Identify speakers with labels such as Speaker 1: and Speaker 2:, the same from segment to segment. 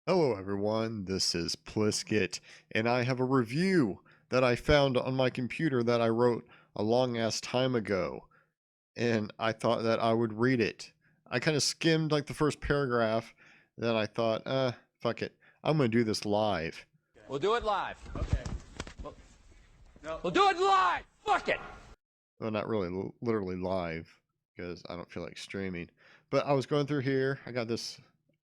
Speaker 1: Hello everyone, this is Plisket, and I have a review that I found on my computer that I wrote a long ass time ago, and I thought that I would read it. I kind of skimmed like the first paragraph, then I thought, fuck it, I'm gonna do this live.
Speaker 2: We'll do it live.
Speaker 3: Okay.
Speaker 2: We'll,
Speaker 3: No.
Speaker 2: we'll do it live. Fuck it.
Speaker 1: Well, not really literally live, because I don't feel like streaming. But I was going through here, I got this,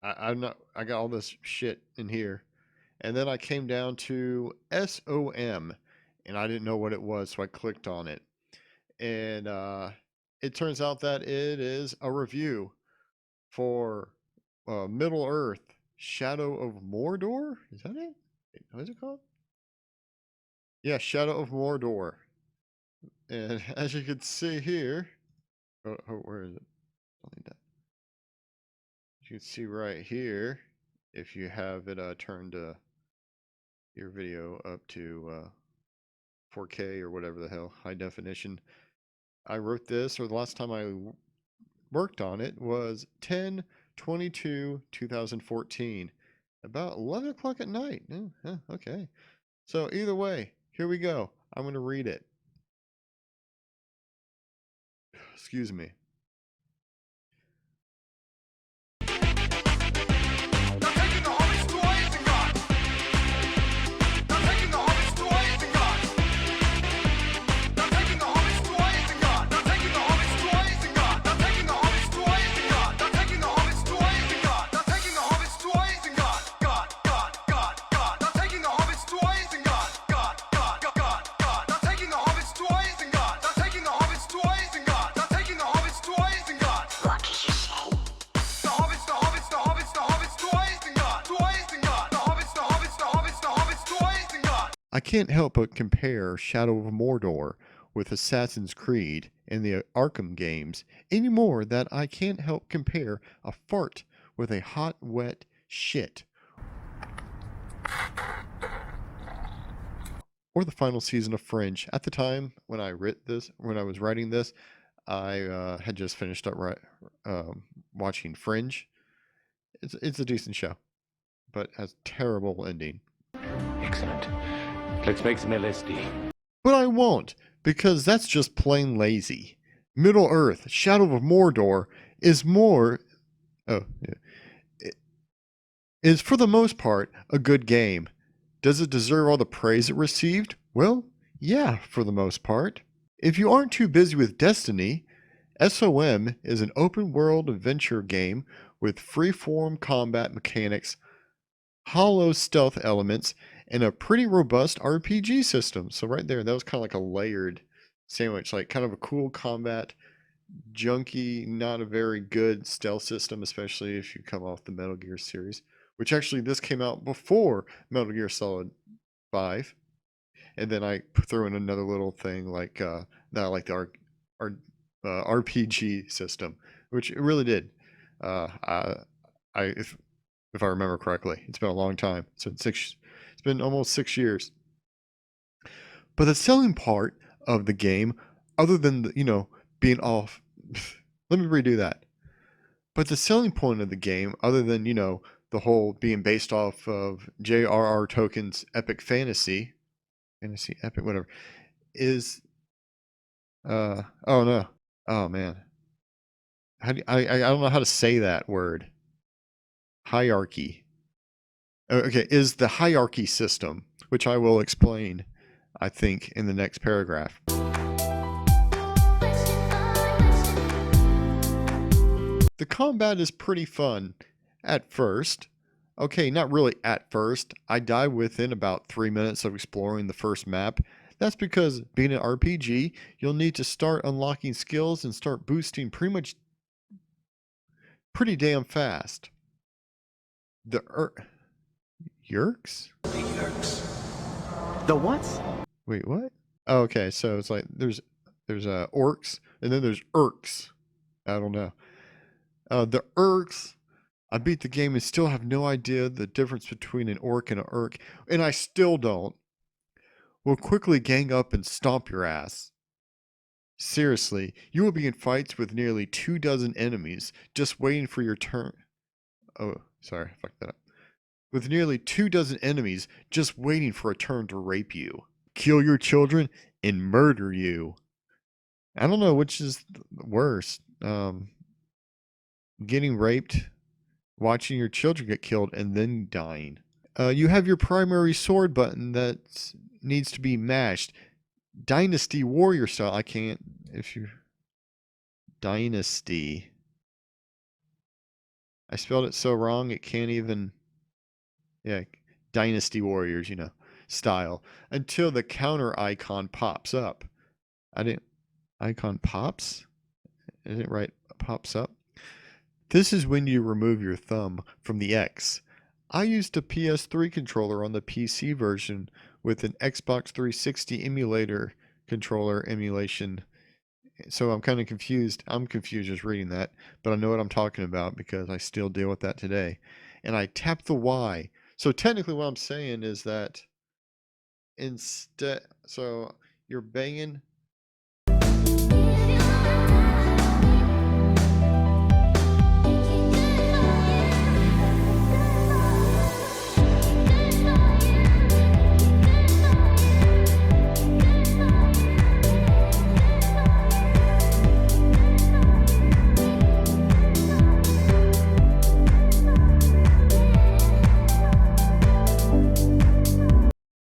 Speaker 1: I got all this shit in here. And then I came down to SOM, and I didn't know what it was, so I clicked on it. And it turns out that it is a review for Middle Earth Shadow of Mordor? Is that it? What is it called? Yeah, Shadow of Mordor. And as you can see here, where is it? Something like that. You can see right here, if you have it turned your video up to 4K or whatever the hell, high definition. I wrote this, or the last time I worked on it was 10/22/2014, about 11 o'clock at night. Okay. So either way, here we go. I'm going to read it. Excuse me. I can't help but compare Shadow of Mordor with Assassin's Creed and the Arkham games any more that I can't help compare a fart with a hot, wet shit. Or the final season of Fringe. At the time when I was writing this, I had just finished up watching Fringe. It's a decent show, but has terrible ending.
Speaker 4: Excellent. Let's make some LSD.
Speaker 1: But I won't, because that's just plain lazy. Middle Earth, Shadow of Mordor is is for the most part a good game. Does it deserve all the praise it received? Well, yeah, for the most part. If you aren't too busy with Destiny, SOM is an open world adventure game with freeform combat mechanics, hollow stealth elements, and a pretty robust RPG system. So right there, that was kind of like a layered sandwich, like kind of a cool combat, junky, not a very good stealth system, especially if you come off the Metal Gear series, which actually this came out before Metal Gear Solid 5. And then I threw in another little thing like that I like the RPG system, which it really did. If I remember correctly, it's been a long time. It's been almost 6 years. But the selling part of the game, other than being off, let me redo that. But the selling point of the game, other than the whole being based off of JRR Tolkien's epic fantasy epic whatever, is oh no, oh man, I don't know how to say that word. Hierarchy. Okay, is the hierarchy system, which I will explain, I think, in the next paragraph. The combat is pretty fun at first. Okay, not really at first. I died within about 3 minutes of exploring the first map. That's because being an RPG, you'll need to start unlocking skills and start boosting pretty damn fast. The Yerks?
Speaker 4: The what?
Speaker 1: Wait, what? Oh, okay, so it's like there's orcs and then there's Urks. I don't know. The Urks, I beat the game and still have no idea the difference between an orc and an Urk, and I still don't. Will quickly gang up and stomp your ass. Seriously, you will be in fights with nearly 24 enemies, just waiting for your turn. Oh, sorry, I fucked that up. with nearly 24 enemies just waiting for a turn to rape you, kill your children, and murder you. I don't know which is worse. Getting raped, watching your children get killed, and then dying. You have your primary sword button that needs to be mashed. Dynasty Warrior style. I can't. If you. Dynasty. I spelled it so wrong, it can't even. Yeah. Dynasty Warriors, style. Until the counter icon pops up. I didn't. Icon pops? Isn't it right? Pops up. This is when you remove your thumb from the X. I used a PS3 controller on the PC version with an Xbox 360 emulator controller emulation. So I'm kind of confused. I'm confused just reading that, but I know what I'm talking about because I still deal with that today. And I tap the Y. So technically what I'm saying is that so you're banging.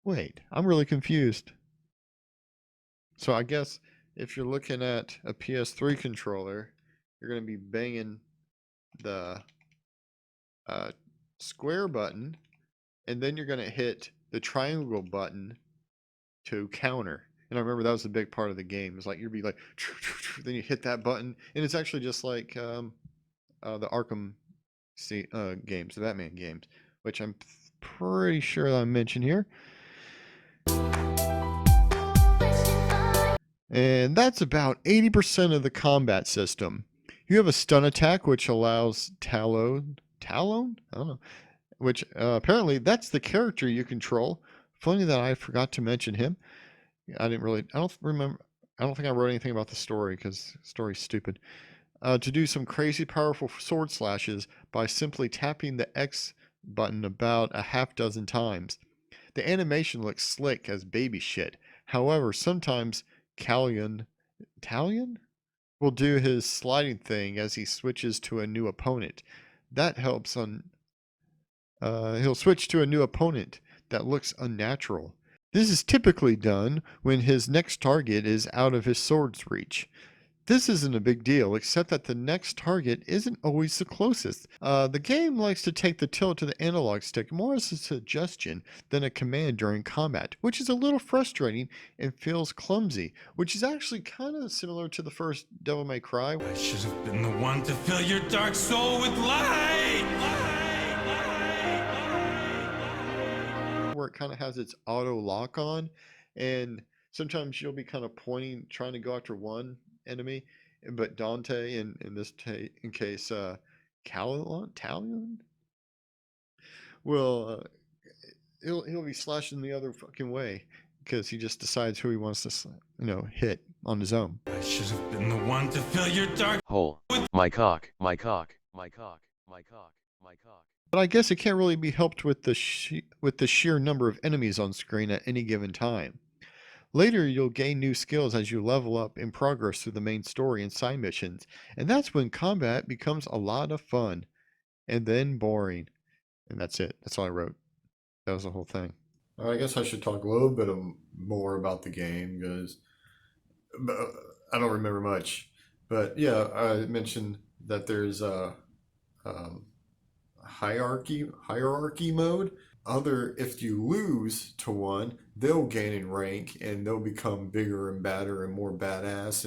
Speaker 1: Wait, I'm really confused. So I guess if you're looking at a PS3 controller, you're going to be banging the square button, and then you're going to hit the triangle button to counter. And I remember that was a big part of the game. It's like you'd be like, then you hit that button, and it's actually just like the Arkham games, the Batman games, which I'm pretty sure I mentioned here. And that's about 80% of the combat system. You have a stun attack, which allows Talon? I don't know. Which apparently that's the character you control. Funny that I forgot to mention him. I don't remember. I don't think I wrote anything about the story because the story's stupid. To do some crazy powerful sword slashes by simply tapping the X button about a half dozen times. The animation looks slick as baby shit. However, sometimes Talion will do his sliding thing as he switches to a new opponent. That helps on. He'll switch to a new opponent that looks unnatural. This is typically done when his next target is out of his sword's reach. This isn't a big deal, except that the next target isn't always the closest. The game likes to take the tilt to the analog stick more as a suggestion than a command during combat, which is a little frustrating and feels clumsy, which is actually kind of similar to the first Devil May Cry.
Speaker 3: I should have been the one to fill your dark soul with light!
Speaker 1: Where it kind of has its auto lock on, and sometimes you'll be kind of pointing, trying to go after one enemy, but Dante in this case Talion will he'll be slashing the other fucking way because he just decides who he wants to hit on his own.
Speaker 3: I should have been the one to fill your dark
Speaker 5: hole. My cock, my cock, my cock, my cock, my cock.
Speaker 1: But I guess it can't really be helped with the sheer number of enemies on screen at any given time. Later, you'll gain new skills as you level up and progress through the main story and side missions, and that's when combat becomes a lot of fun, and then boring. And that's it. That's all I wrote. That was the whole thing. I guess I should talk a little bit more about the game because I don't remember much. But yeah, I mentioned that there's a hierarchy mode. If you lose to one, they'll gain in rank and they'll become bigger and badder and more badass,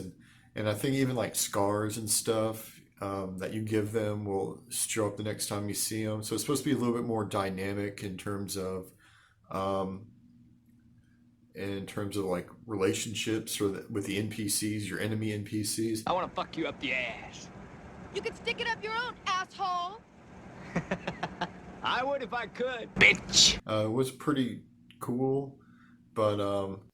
Speaker 1: and I think even like scars and stuff that you give them will show up the next time you see them. So it's supposed to be a little bit more dynamic in terms of like relationships with the NPCs, your enemy NPCs.
Speaker 2: I want to fuck you up the ass.
Speaker 6: You can stick it up your own, asshole.
Speaker 2: I would if I could, bitch.
Speaker 1: It was pretty cool, but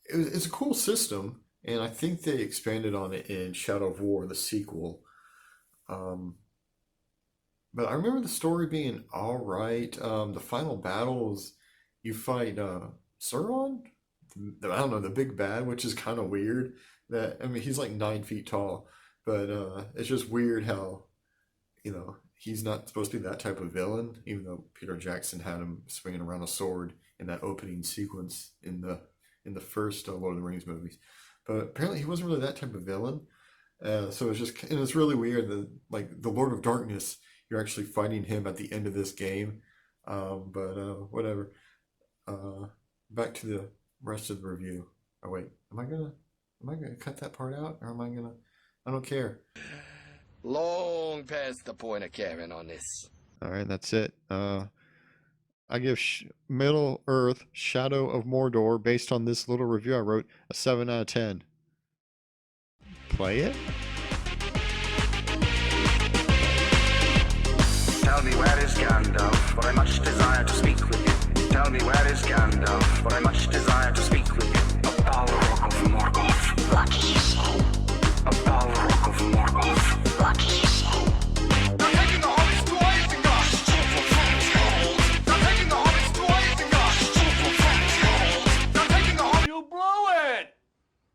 Speaker 1: it's a cool system, and I think they expanded on it in Shadow of War, the sequel. but I remember the story being all right. The final battles, you fight Sauron. I don't know, the big bad, which is kind of weird. That I mean, he's like 9 feet tall, but it's just weird how he's not supposed to be that type of villain, even though Peter Jackson had him swinging around a sword in that opening sequence in the first Lord of the Rings movies. But apparently he wasn't really that type of villain. So it's just, and it's really weird that like the Lord of Darkness, you're actually fighting him at the end of this game. But whatever. Back to the rest of the review. Oh wait, am I gonna cut that part out, or am I gonna? I don't care.
Speaker 7: Long past the point of caring on this.
Speaker 1: All right, that's it. I give Middle Earth: Shadow of Mordor, based on this little review I wrote, a 7 out of 10. Play it.
Speaker 8: Tell me, where is Gandalf? For I much desire to speak with you. Tell me, where is Gandalf? For I much